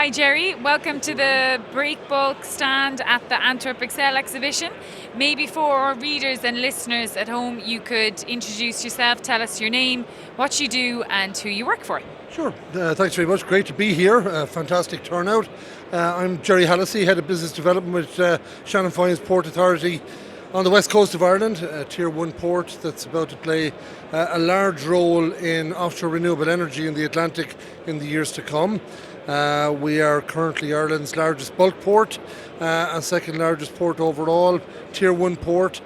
Hi Jerry, welcome to the Break Bulk stand at the AntwerpXL exhibition. Maybe for our readers and listeners at home, you could introduce yourself, tell us your name, what you do and who you work for. Sure, thanks very much. Great to be here. Fantastic turnout. I'm Jerry Hallissey, Head of Business Development with Shannon Foynes Port Authority on the west coast of Ireland, a Tier 1 port that's about to play a large role in offshore renewable energy in the Atlantic in the years to come. We are currently Ireland's largest bulk port and second largest port overall, Tier 1 port,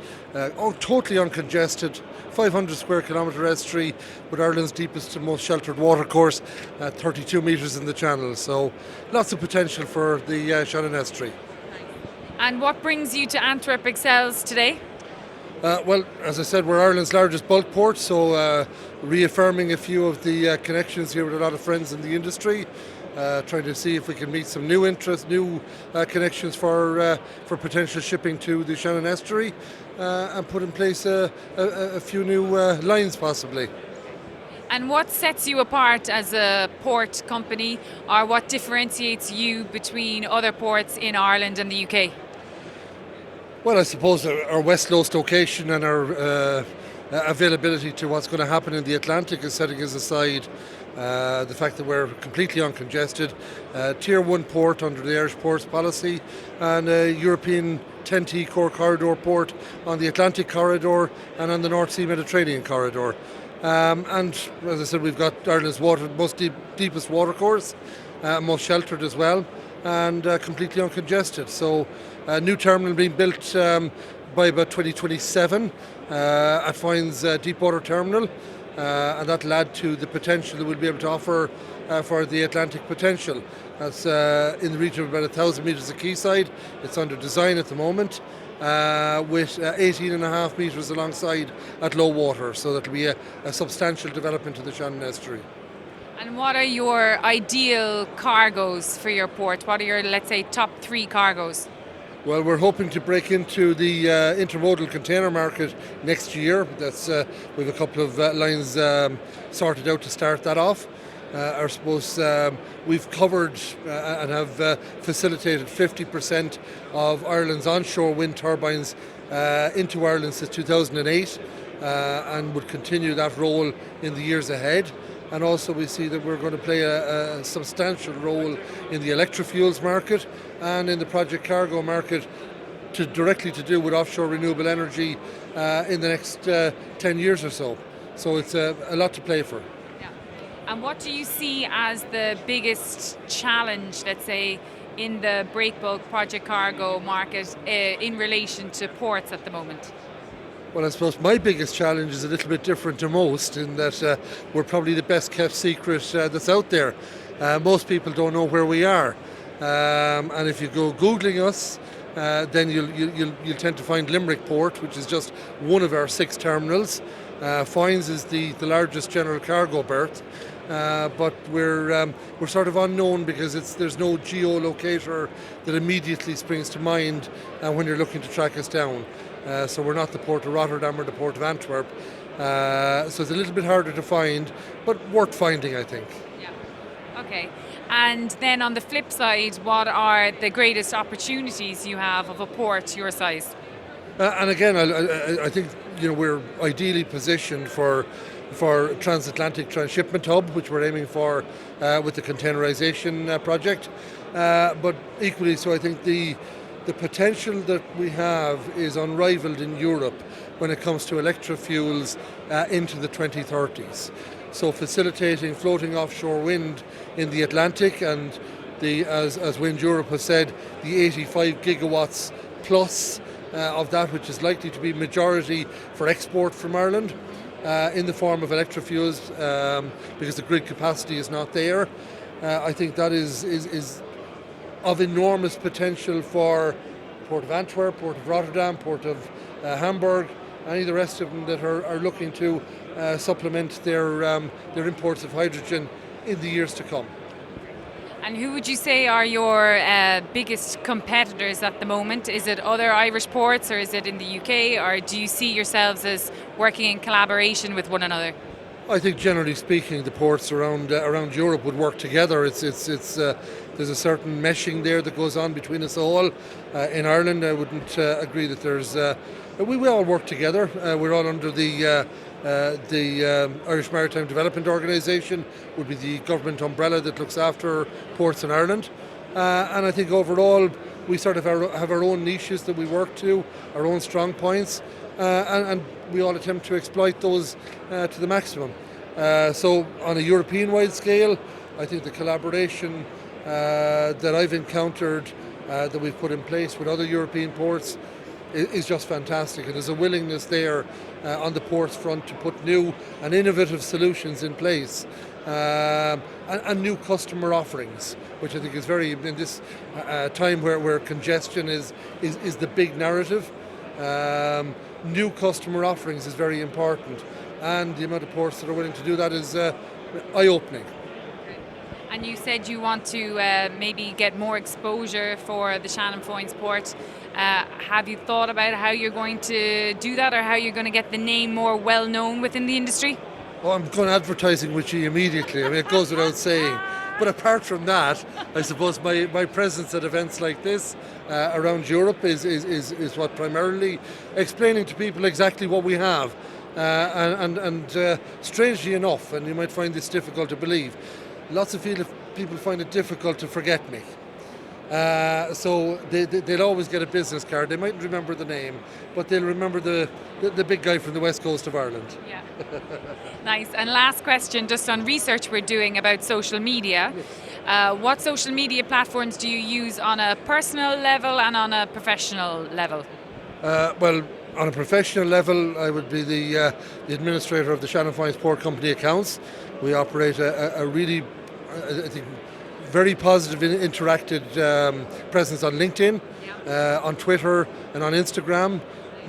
totally uncongested, 500 square kilometre estuary with Ireland's deepest and most sheltered watercourse at 32 metres in the channel. So lots of potential for the Shannon estuary. And what brings you to AntwerpXL's today? Well, as I said, we're Ireland's largest bulk port, so reaffirming a few of the connections here with a lot of friends in the industry. Trying to see if we can meet some new interests, new connections for potential shipping to the Shannon estuary, and put in place a few new lines possibly. And what sets you apart as a port company, or what differentiates you between other ports in Ireland and the UK? Well, I suppose our west coast location and our availability to what's going to happen in the Atlantic is setting us aside. The fact that we're completely uncongested, Tier 1 port under the Irish Ports Policy, and a European 10T core corridor port on the Atlantic corridor and on the North Sea Mediterranean corridor. And as I said, we've got Ireland's most deepest watercourse, most sheltered as well, and completely uncongested. So a new terminal being built by about 2027 at Foynes Deepwater Terminal. And that'll add to the potential that we'll be able to offer for the Atlantic potential. That's in the region of about 1,000 metres of quayside. It's under design at the moment with 18.5 metres alongside at low water. So that'll be a substantial development of the Shannon estuary. And what are your ideal cargoes for your port? What are your, let's say, top 3 cargoes? Well, we're hoping to break into the intermodal container market next year. That's we have a couple of lines sorted out to start that off. I suppose we've covered and have facilitated 50% of Ireland's onshore wind turbines into Ireland since 2008 and would continue that role in the years ahead. And also we see that we're going to play a substantial role in the electrofuels market and in the project cargo market directly to do with offshore renewable energy in the next 10 years or so. So it's a lot to play for. Yeah. And what do you see as the biggest challenge, let's say, in the break bulk project cargo market in relation to ports at the moment? Well, I suppose my biggest challenge is a little bit different to most in that we're probably the best kept secret that's out there. Most people don't know where we are. And if you go Googling us, then you'll tend to find Limerick Port, which is just one of our 6 terminals. Foynes is the largest general cargo berth. But we're sort of unknown because there's no geolocator that immediately springs to mind when you're looking to track us down. So we're not the port of Rotterdam or the port of Antwerp. So it's a little bit harder to find, but worth finding, I think. Yeah. Okay. And then on the flip side, what are the greatest opportunities you have of a port your size? And again, I think we're ideally positioned for transatlantic transshipment hub, which we're aiming for with the containerization project. But equally so, I think the potential that we have is unrivaled in Europe when it comes to electrofuels into the 2030s. So facilitating floating offshore wind in the Atlantic and as Wind Europe has said, the 85 gigawatts plus of that, which is likely to be majority for export from Ireland in the form of electrofuels because the grid capacity is not there. I think that is of enormous potential for Port of Antwerp, Port of Rotterdam, Port of Hamburg, any of the rest of them that are looking to supplement their imports of hydrogen in the years to come. And who would you say are your biggest competitors at the moment? Is it other Irish ports or is it in the UK, or do you see yourselves as working in collaboration with one another? I think generally speaking, the ports around Europe would work together. It's There's a certain meshing there that goes on between us all. In Ireland, I wouldn't agree that there's. We all work together. We're all under the Irish Maritime Development Organisation, would be the government umbrella that looks after ports in Ireland. And I think overall we sort of have our own niches that we work to, our own strong points, and we all attempt to exploit those to the maximum. So on a European-wide scale, I think the collaboration that I've encountered, that we've put in place with other European ports, is just fantastic. And there's a willingness there on the ports front to put new and innovative solutions in place, and new customer offerings, which I think is very, in this time where congestion is the big narrative. New customer offerings is very important, and the amount of ports that are willing to do that is eye-opening. And you said you want to maybe get more exposure for the Shannon Foynes port. Have you thought about how you're going to do that, or how you're going to get the name more well known within the industry? Oh, I'm going advertising with you immediately. I mean, it goes without saying. But apart from that, I suppose my presence at events like this around Europe is what primarily explaining to people exactly what we have. And strangely enough, and you might find this difficult to believe, lots of people find it difficult to forget me. So they'll always get a business card. They mightn't remember the name, but they'll remember the big guy from the west coast of Ireland. Yeah. Nice. And last question, just on research we're doing about social media. What social media platforms do you use on a personal level and on a professional level? Well, on a professional level, I would be the administrator of the Shannon Foynes Port Company accounts. We operate a really, I think, very positive interactive presence on LinkedIn, on Twitter and on Instagram.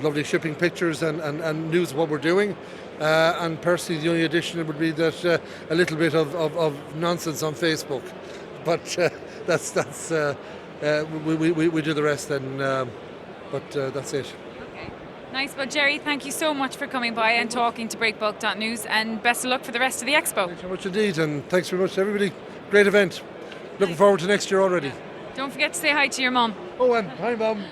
Lovely shipping pictures and news of what we're doing. And personally, the only addition would be that a little bit of nonsense on Facebook. But that's we do the rest then. But that's it. Okay. Nice. Well, Jerry, thank you so much for coming by and talking to Breakbulk.news, and best of luck for the rest of the expo. Thanks so much indeed, and thanks very much to everybody. Great event. Looking forward to next year already. Don't forget to say hi to your mum. Oh, and hi, Mum.